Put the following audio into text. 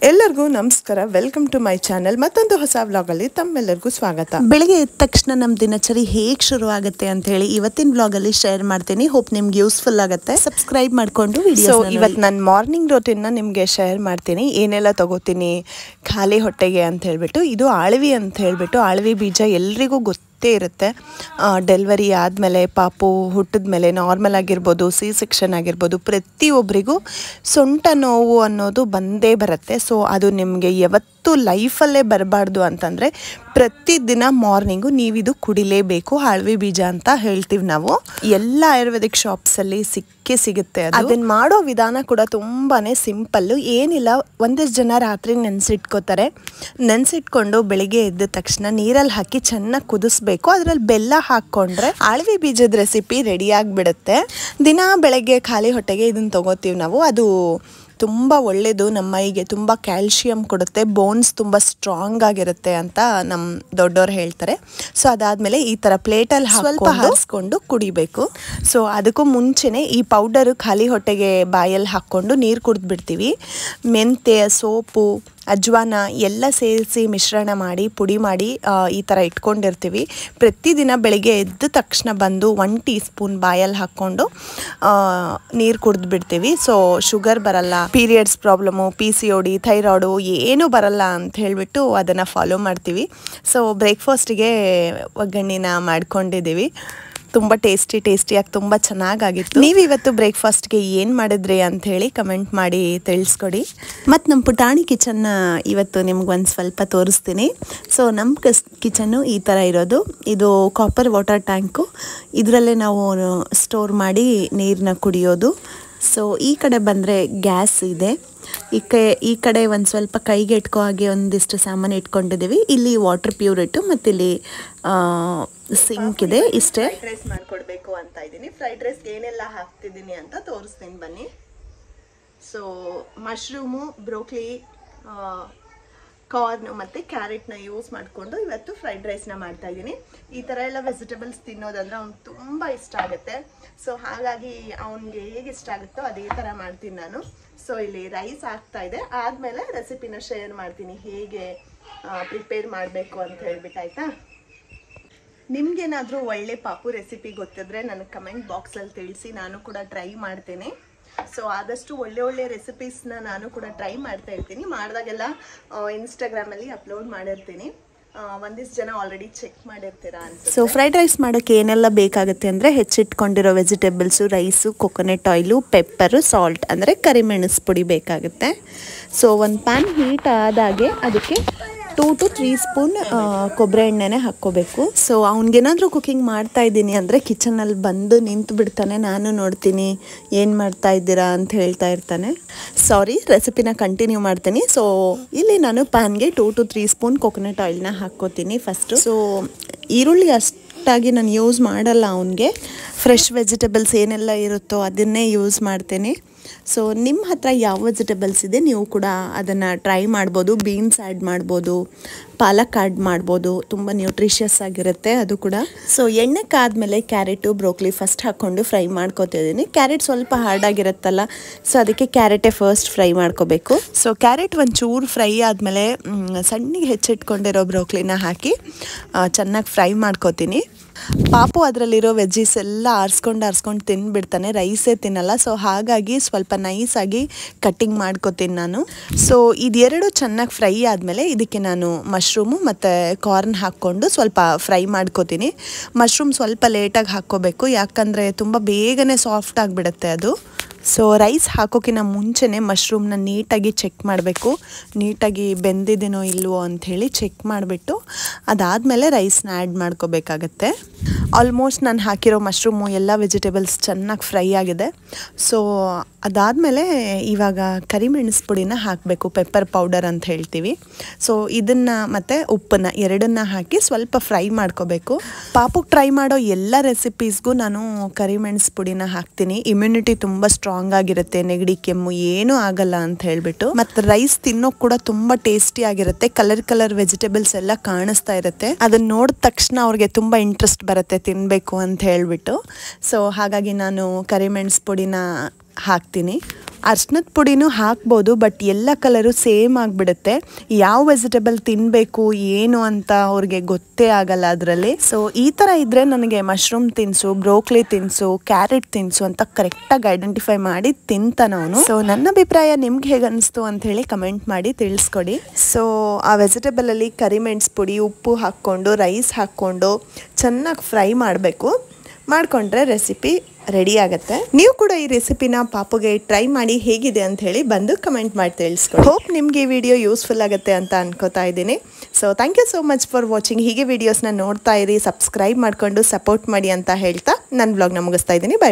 ಎಲ್ಲರಿಗೂ ನಮಸ್ಕಾರ, welcome to my channel. ಮತ್ತೊಂದು ಹೊಸ ವ್ಲಾಗಲ್ಲಿ ತಮ್ಮೆಲ್ಲರಿಗೂ ಸ್ವಾಗತ. ಬೆಳಗ್ಗೆ ಎದ್ದ ತಕ್ಷಣ ನಮ್ಮ ದಿನಚರಿ ಹೇಗೆ ಶುರು ಆಗುತ್ತೆ ಅಂತ ಹೇಳಿ ಇವತ್ತಿನ ವ್ಲಾಗಲ್ಲಿ ಶೇರ್ ಮಾಡ್ತೀನಿ. ಹೋಪ್ ನಿಮ್ಗೆ ಯೂಸ್ಫುಲ್ ಆಗುತ್ತೆ. ಸಬ್ಸ್ಕ್ರೈಬ್ ಮಾಡಿಕೊಂಡು ವಿಡಿಯೋ. ಇವತ್ತು ನಾನು ಮಾರ್ನಿಂಗ್ ರೂಟೀನ್ನ ನಿಮಗೆ ಶೇರ್ ಮಾಡ್ತೀನಿ. ಏನೆಲ್ಲ ತಗೋತೀನಿ ಖಾಲಿ ಹೊಟ್ಟೆಗೆ ಅಂತ ಹೇಳ್ಬಿಟ್ಟು. ಇದು ಆಳ್ವಿ ಅಂತ ಹೇಳ್ಬಿಟ್ಟು, ಆಳ್ವಿ ಬೀಜ ಎಲ್ರಿಗೂ ಗೊತ್ತೇ ಇರುತ್ತೆ. ಡೆಲಿವರಿ ಆದಮೇಲೆ, ಪಾಪು ಹುಟ್ಟಿದ ಮೇಲೆ, ನಾರ್ಮಲ್ ಆಗಿರ್ಬೋದು, C-ಸೆಕ್ಷನ್ ಆಗಿರ್ಬೋದು, ಪ್ರತಿಯೊಬ್ಬರಿಗೂ ಸೊಂಟ ನೋವು ಅನ್ನೋದು ಬಂದೇ ಬರುತ್ತೆ. ಸೊ ಅದು ನಿಮಗೆ ಯಾವತ್ತೂ ಲೈಫಲ್ಲೇ ಬರಬಾರ್ದು ಅಂತಂದರೆ ಪ್ರತಿದಿನ ಮಾರ್ನಿಂಗು ನೀವಿದು ಕುಡಿಲೇಬೇಕು. ಆಳ್ವಿ ಬೀಜ ಅಂತ ಹೇಳ್ತೀವಿ ನಾವು. ಎಲ್ಲ ಆಯುರ್ವೇದಿಕ್ ಶಾಪ್ಸಲ್ಲಿ ಸಿಗುತ್ತೆ. ಅದನ್ನು ಮಾಡೋ ವಿಧಾನ ಕೂಡ ತುಂಬಾ ಸಿಂಪಲ್ಲು. ಏನಿಲ್ಲ, ಒಂದಿಷ್ಟು ಜನ ರಾತ್ರಿ ನೆನೆಸಿಟ್ಕೋತಾರೆ. ನೆನೆಸಿಟ್ಕೊಂಡು ಬೆಳಿಗ್ಗೆ ಎದ್ದ ತಕ್ಷಣ ನೀರಲ್ಲಿ ಹಾಕಿ ಚೆನ್ನಾಗಿ ಕುದಿಸ್ಬೇಕು. ಅದರಲ್ಲಿ ಬೆಲ್ಲ ಹಾಕ್ಕೊಂಡ್ರೆ ಆಳ್ವಿ ಬೀಜದ ರೆಸಿಪಿ ರೆಡಿ ಆಗಿಬಿಡುತ್ತೆ. ದಿನ ಬೆಳಗ್ಗೆ ಖಾಲಿ ಹೊಟ್ಟೆಗೆ ಇದನ್ನು ತೊಗೋತೀವಿ ನಾವು. ಅದು ತುಂಬ ಒಳ್ಳೆಯದು, ನಮ್ಮ ಮೈಗೆ ತುಂಬ ಕ್ಯಾಲ್ಶಿಯಂ ಕೊಡುತ್ತೆ, ಬೋನ್ಸ್ ತುಂಬ ಸ್ಟ್ರಾಂಗ್ ಆಗಿರುತ್ತೆ ಅಂತ ನಮ್ಮ ದೊಡ್ಡವ್ರು ಹೇಳ್ತಾರೆ. ಸೊ ಅದಾದಮೇಲೆ ಈ ಥರ ಪ್ಲೇಟಲ್ಲಿ ಸ್ವಲ್ಪ ಹಾರಿಸ್ಕೊಂಡು ಕುಡಿಬೇಕು. ಸೊ ಅದಕ್ಕೂ ಮುಂಚೆನೇ ಈ ಪೌಡರು ಖಾಲಿ ಹೊಟ್ಟೆಗೆ ಬಾಯಲ್ಲಿ ಹಾಕ್ಕೊಂಡು ನೀರು ಕುಡಿದ್ಬಿಡ್ತೀವಿ. ಮೆಂತ್ಯ, ಸೋಪು, ಅಜ್ವಾನ ಎಲ್ಲ ಸೇರಿಸಿ ಮಿಶ್ರಣ ಮಾಡಿ ಪುಡಿ ಮಾಡಿ ಈ ಥರ ಇಟ್ಕೊಂಡಿರ್ತೀವಿ. ಪ್ರತಿದಿನ ಬೆಳಿಗ್ಗೆ ಎದ್ದ ತಕ್ಷಣ ಬಂದು 1 ಟೀ ಸ್ಪೂನ್ ಬಾಯಲ್ಲಿ ಹಾಕ್ಕೊಂಡು ನೀರು ಕುಡಿದ್ಬಿಡ್ತೀವಿ. ಸೊ ಶುಗರ್ ಬರಲ್ಲ, ಪೀರಿಯಡ್ಸ್ ಪ್ರಾಬ್ಲಮ್ಮು, PCOD, ಥೈರಾಯ್ಡು ಏನೂ ಬರಲ್ಲ ಅಂತ ಹೇಳಿಬಿಟ್ಟು ಅದನ್ನು ಫಾಲೋ ಮಾಡ್ತೀವಿ. ಸೊ ಬ್ರೇಕ್ಫಾಸ್ಟಿಗೆ ಒಗ್ಗರಣೆನ ಮಾಡ್ಕೊಂಡಿದ್ದೀವಿ. ತುಂಬ ಟೇಸ್ಟಿಯಾಗಿ ತುಂಬ ಚೆನ್ನಾಗಾಗಿತ್ತು. ನೀವು ಇವತ್ತು ಬ್ರೇಕ್ಫಾಸ್ಟ್ಗೆ ಏನು ಮಾಡಿದ್ರಿ ಅಂಥೇಳಿ ಕಮೆಂಟ್ ಮಾಡಿ ತಿಳಿಸ್ಕೊಡಿ. ಮತ್ತು ನಮ್ಮ ಪುಟಾಣಿ ಕಿಚನ್ನ ಇವತ್ತು ನಿಮ್ಗೆ ಒಂದು ಸ್ವಲ್ಪ ತೋರಿಸ್ತೀನಿ. ಸೊ ನಮ್ಮ ಕಿಚನ್ನು ಈ ಥರ ಇರೋದು. ಇದು ಕಾಪರ್ ವಾಟರ್ ಟ್ಯಾಂಕು. ಇದರಲ್ಲೇ ನಾವು ಸ್ಟೋರ್ ಮಾಡಿ ನೀರನ್ನ ಕುಡಿಯೋದು. ಸೊ ಈ ಕಡೆ ಬಂದರೆ ಗ್ಯಾಸ್ ಇದೆ. ಈ ಕಡೆ ಒಂದು ಸ್ವಲ್ಪ ಕೈಗೆ ಇಟ್ಕೋ ಹಾಗೆ ಒಂದಿಷ್ಟು ಸಾಮಾನು ಇಟ್ಕೊಂಡಿದ್ದೀವಿ. ಇಲ್ಲಿ ವಾಟರ್ ಪ್ಯೂರಿಟು ಮತ್ತು ಇಲ್ಲಿ ಸಿಂಕ್ ಇದೆ. ಇಷ್ಟೇ. ಫ್ರೈಡ್ ರೈಸ್ ಮಾಡ್ಕೊಡ್ಬೇಕು ಅಂತ ಇದ್ದೀನಿ. ಫ್ರೈಡ್ ರೈಸ್ಗೆ ಏನೆಲ್ಲ ಹಾಕ್ತಿದ್ದೀನಿ ಅಂತ ತೋರಿಸ್ತೀನಿ ಬನ್ನಿ. ಸೊ ಮಶ್ರೂಮು, ಬ್ರೋಕ್ಲಿ, ಕಾರ್ನ್ ಮತ್ತು ಕ್ಯಾರೆಟ್ನ ಯೂಸ್ ಮಾಡಿಕೊಂಡು ಇವತ್ತು ಫ್ರೈಡ್ ರೈಸ್ನ ಮಾಡ್ತಾ ಇದ್ದೀನಿ. ಈ ಥರ ಎಲ್ಲ ವೆಜಿಟೇಬಲ್ಸ್ ತಿನ್ನೋದಂದ್ರೆ ಅವ್ನಿಗೆ ತುಂಬ ಇಷ್ಟ ಆಗುತ್ತೆ. ಸೊ ಹಾಗಾಗಿ ಅವನಿಗೆ ಹೇಗೆ ಇಷ್ಟ ಆಗುತ್ತೋ ಅದೇ ಥರ ಮಾಡ್ತೀನಿ ನಾನು. ಸೊ ಇಲ್ಲಿ ರೈಸ್ ಆಗ್ತಾ ಇದೆ. ಆದಮೇಲೆ ರೆಸಿಪಿನ ಶೇರ್ ಮಾಡ್ತೀನಿ ಹೇಗೆ ಪ್ರಿಪೇರ್ ಮಾಡಬೇಕು ಅಂತ ಹೇಳ್ಬಿಟ್ಟು. ಆಯಿತಾ? ನಿಮ್ಗೇನಾದರೂ ಒಳ್ಳೆ ಪಾಪು ರೆಸಿಪಿ ಗೊತ್ತಿದ್ರೆ ನನಗೆ ಕಮೆಂಟ್ ಬಾಕ್ಸಲ್ಲಿ ತಿಳಿಸಿ, ನಾನು ಕೂಡ ಟ್ರೈ ಮಾಡ್ತೇನೆ. ಸೊ ಆದಷ್ಟು ಒಳ್ಳೆ ರೆಸಿಪೀಸ್ನ ನಾನು ಕೂಡ ಟ್ರೈ ಮಾಡ್ತಾ ಇರ್ತೀನಿ. ಮಾಡಿದಾಗೆಲ್ಲ ಇನ್ಸ್ಟಾಗ್ರಾಮಲ್ಲಿ ಅಪ್ಲೋಡ್ ಮಾಡಿರ್ತೀನಿ. ಒಂದಿಷ್ಟು ಜನ ಆಲ್ರೆಡಿ ಚೆಕ್ ಮಾಡಿರ್ತೀರಾ ಅಂತ. ಸೊ ಫ್ರೈಡ್ ರೈಸ್ ಮಾಡೋಕ್ಕೆ ಏನೆಲ್ಲ ಬೇಕಾಗುತ್ತೆ ಅಂದರೆ ಹೆಚ್ಚಿಟ್ಕೊಂಡಿರೋ vegetables, rice, coconut oil, pepper, salt ಅಂದರೆ ಕರಿಮೆಣಸು ಪುಡಿ ಬೇಕಾಗುತ್ತೆ. ಸೊ ಒಂದು ಪ್ಯಾನ್ ಹೀಟ್ ಆದಾಗೆ ಅದಕ್ಕೆ 2 to 3 ಸ್ಪೂನ್ ಕೊಬ್ಬರಿ ಎಣ್ಣೆನೇ ಹಾಕ್ಕೋಬೇಕು. ಸೊ ಅವ್ನಿಗೇನಾದರೂ ಕುಕಿಂಗ್ ಮಾಡ್ತಾ ಇದ್ದೀನಿ ಅಂದರೆ ಕಿಚನಲ್ಲಿ ಬಂದು ನಿಂತು ಬಿಡ್ತಾನೆ. ನಾನು ನೋಡ್ತೀನಿ ಏನು ಮಾಡ್ತಾ ಇದ್ದೀರಾ ಅಂತ ಹೇಳ್ತಾ ಇರ್ತಾನೆ. ಸಾರಿ, ರೆಸಿಪಿನ ಕಂಟಿನ್ಯೂ ಮಾಡ್ತೀನಿ. ಸೊ ಇಲ್ಲಿ ನಾನು ಪ್ಯಾನ್ಗೆ 2 to 3 ಸ್ಪೂನ್ ಕೊಕೊನಟ್ ಆಯಿಲ್ನ ಹಾಕ್ಕೋತೀನಿ ಫಸ್ಟು. ಸೊ ಈರುಳ್ಳಿ ಅಷ್ಟಾಗಿ ನಾನು ಯೂಸ್ ಮಾಡಲ್ಲ. ಅವನಿಗೆ ಫ್ರೆಶ್ ವೆಜಿಟೇಬಲ್ಸ್ ಏನೆಲ್ಲ ಇರುತ್ತೋ ಅದನ್ನೇ ಯೂಸ್ ಮಾಡ್ತೇನೆ. ಸೊ ನಿಮ್ಮ ಹತ್ರ ಯಾವ ವೆಜಿಟೇಬಲ್ಸ್ ಇದೆ ನೀವು ಕೂಡ ಅದನ್ನು ಟ್ರೈ ಮಾಡ್ಬೋದು. ಬೀನ್ಸ್ ಆ್ಯಡ್ ಮಾಡ್ಬೋದು, ಪಾಲಕ್ ಆ್ಯಡ್ ಮಾಡ್ಬೋದು, ತುಂಬ ನ್ಯೂಟ್ರಿಷಿಯಸ್ ಆಗಿರುತ್ತೆ ಅದು ಕೂಡ. ಸೊ ಎಣ್ಣೆಕಾದ್ಮೇಲೆ ಕ್ಯಾರೆಟು, ಬ್ರೋಕ್ಲಿ ಫಸ್ಟ್ ಹಾಕ್ಕೊಂಡು ಫ್ರೈ ಮಾಡ್ಕೊತಿದ್ದೀನಿ. ಕ್ಯಾರೆಟ್ ಸ್ವಲ್ಪ ಹಾರ್ಡಾಗಿರುತ್ತಲ್ಲ, ಸೊ ಅದಕ್ಕೆ ಕ್ಯಾರೆಟೇ ಫಸ್ಟ್ ಫ್ರೈ ಮಾಡ್ಕೋಬೇಕು. ಸೊ ಕ್ಯಾರೆಟ್ ಒಂಚೂರು ಫ್ರೈ ಆದಮೇಲೆ ಸಣ್ಣಗೆ ಹೆಚ್ಚಿಟ್ಕೊಂಡಿರೋ ಬ್ರೋಕ್ಲಿನ ಹಾಕಿ ಚೆನ್ನಾಗಿ ಫ್ರೈ ಮಾಡ್ಕೋತೀನಿ. ಪಾಪು ಅದರಲ್ಲಿರೋ ವೆಜ್ಜೀಸ್ ಎಲ್ಲ ಆರಿಸ್ಕೊಂಡು ತಿಂದುಬಿಡ್ತಾನೆ, ರೈಸೇ ತಿನ್ನಲ್ಲ. ಸೊ ಹಾಗಾಗಿ ಸ್ವಲ್ಪ ನೈಸಾಗಿ ಕಟ್ಟಿಂಗ್ ಮಾಡ್ಕೋತೀನಿ ನಾನು. ಸೊ ಇದೆರಡು ಚೆನ್ನಾಗಿ ಫ್ರೈ ಆದಮೇಲೆ ಇದಕ್ಕೆ ನಾನು ಮಶ್ರೂಮು ಮತ್ತು ಕಾರ್ನ್ ಹಾಕ್ಕೊಂಡು ಸ್ವಲ್ಪ ಫ್ರೈ ಮಾಡ್ಕೋತೀನಿ. ಮಶ್ರೂಮ್ ಸ್ವಲ್ಪ ಲೇಟಾಗಿ ಹಾಕ್ಕೋಬೇಕು, ಯಾಕಂದರೆ ತುಂಬ ಬೇಗನೆ ಸಾಫ್ಟ್ ಆಗಿಬಿಡುತ್ತೆ ಅದು. ಸೊ ರೈಸ್ ಹಾಕೋಕ್ಕಿಂತ ಮುಂಚೆನೇ ಮಶ್ರೂಮ್ನ ನೀಟಾಗಿ ಚೆಕ್ ಮಾಡಬೇಕು, ನೀಟಾಗಿ ಬೆಂದಿದೆನೋ ಇಲ್ವೋ ಅಂಥೇಳಿ ಚೆಕ್ ಮಾಡಿಬಿಟ್ಟು ಅದಾದಮೇಲೆ ರೈಸ್ನ ಆ್ಯಡ್ ಮಾಡ್ಕೋಬೇಕಾಗತ್ತೆ. ಆಲ್ಮೋಸ್ಟ್ ನಾನು ಹಾಕಿರೋ ಮಶ್ರೂಮು ಎಲ್ಲ ವೆಜಿಟೇಬಲ್ಸ್ ಚೆನ್ನಾಗಿ ಫ್ರೈ ಆಗಿದೆ. ಸೊ ಅದಾದಮೇಲೆ ಇವಾಗ ಕರಿಮೆಣಸು ಪುಡಿನ ಹಾಕಬೇಕು, ಪೆಪ್ಪರ್ ಪೌಡರ್ ಅಂತ ಹೇಳ್ತೀವಿ. ಸೊ ಇದನ್ನು ಮತ್ತು ಉಪ್ಪನ್ನು ಎರಡನ್ನ ಹಾಕಿ ಸ್ವಲ್ಪ ಫ್ರೈ ಮಾಡ್ಕೋಬೇಕು. ಪಾಪುಗೆ ಟ್ರೈ ಮಾಡೋ ಎಲ್ಲ ರೆಸಿಪೀಸ್ಗೂ ನಾನು ಕರಿಮೆಣಸು ಪುಡಿನ ಹಾಕ್ತೀನಿ. ಇಮ್ಯುನಿಟಿ ತುಂಬ ಸ್ಟ್ರಾಂಗ್ ಸ್ಟ್ರಾಂಗ್ ಆಗಿರುತ್ತೆ, ನೆಗಡಿ ಕೆಮ್ಮು ಏನೂ ಆಗಲ್ಲ ಅಂತ ಹೇಳ್ಬಿಟ್ಟು. ಮತ್ತು ರೈಸ್ ತಿನ್ನೋಕೆ ಕೂಡ ತುಂಬ ಟೇಸ್ಟಿ ಆಗಿರುತ್ತೆ. ಕಲರ್ ವೆಜಿಟೇಬಲ್ಸ್ ಎಲ್ಲ ಕಾಣಿಸ್ತಾ ಇರುತ್ತೆ. ಅದನ್ನ ನೋಡಿದ ತಕ್ಷಣ ಅವ್ರಿಗೆ ತುಂಬ ಇಂಟ್ರೆಸ್ಟ್ ಬರುತ್ತೆ ತಿನ್ನಬೇಕು ಅಂತ ಹೇಳ್ಬಿಟ್ಟು. ಸೊ ಹಾಗಾಗಿ ನಾನು ಕರಿಮೆಣಸು ಪುಡಿನ ಹಾಕ್ತೀನಿ. ಅರ್ಶಿನದ ಪುಡಿನೂ ಹಾಕ್ಬೋದು, ಬಟ್ ಎಲ್ಲ ಕಲರು ಸೇಮ್ ಆಗಿಬಿಡುತ್ತೆ. ಯಾವ ವೆಜಿಟೇಬಲ್ ತಿನ್ನಬೇಕು ಏನು ಅಂತ ಅವ್ರಿಗೆ ಗೊತ್ತೇ ಆಗಲ್ಲ ಅದರಲ್ಲಿ. ಸೊ ಈ ಥರ ಇದ್ದರೆ ನನಗೆ ಮಶ್ರೂಮ್ ತಿನ್ಸು, ಬ್ರೋಕ್ಲಿ ತಿನ್ಸು, ಕ್ಯಾರೆಟ್ ತಿನ್ಸು ಅಂತ ಕರೆಕ್ಟಾಗಿ ಐಡೆಂಟಿಫೈ ಮಾಡಿ ತಿಂತಾನವನು. ಸೊ ನನ್ನ ಅಭಿಪ್ರಾಯ ನಿಮ್ಗೆ ಹೇಗೆ ಅನಿಸ್ತು ಅಂತ ಹೇಳಿ ಕಮೆಂಟ್ ಮಾಡಿ ತಿಳಿಸ್ಕೊಡಿ. ಸೊ ಆ ವೆಜಿಟೇಬಲಲ್ಲಿ ಕರಿಮೆಣಸು ಪುಡಿ, ಉಪ್ಪು ಹಾಕ್ಕೊಂಡು ರೈಸ್ ಹಾಕ್ಕೊಂಡು ಚೆನ್ನಾಗಿ ಫ್ರೈ ಮಾಡಬೇಕು. ಮಾಡಿಕೊಂಡ್ರೆ ರೆಸಿಪಿ ರೆಡಿ ಆಗುತ್ತೆ. ನೀವು ಕೂಡ ಈ ರೆಸಿಪಿನ ಪಾಪುಗೆ ಟ್ರೈ ಮಾಡಿ ಹೇಗಿದೆ ಅಂತ ಹೇಳಿ ಬಂದು ಕಮೆಂಟ್ ಮಾಡಿ ತಿಳಿಸ್ಕೊಡಿ. ಹೋಪ್ ನಿಮಗೆ ಈ ವಿಡಿಯೋ ಯೂಸ್ಫುಲ್ ಆಗುತ್ತೆ ಅಂತ ಅನ್ಕೋತಾ ಇದ್ದೀನಿ. So thank you so much for watching. ಹೀಗೆ ವಿಡಿಯೋಸ್ನ ನೋಡ್ತಾ ಇರಿ, ಸಬ್ಸ್ಕ್ರೈಬ್ ಮಾಡಿಕೊಂಡು ಸಪೋರ್ಟ್ ಮಾಡಿ ಅಂತ ಹೇಳ್ತಾ ನನ್ನ ವ್ಲಾಗ್ನ ಮುಗಿಸ್ತಾ ಇದ್ದೀನಿ. ಬೈ.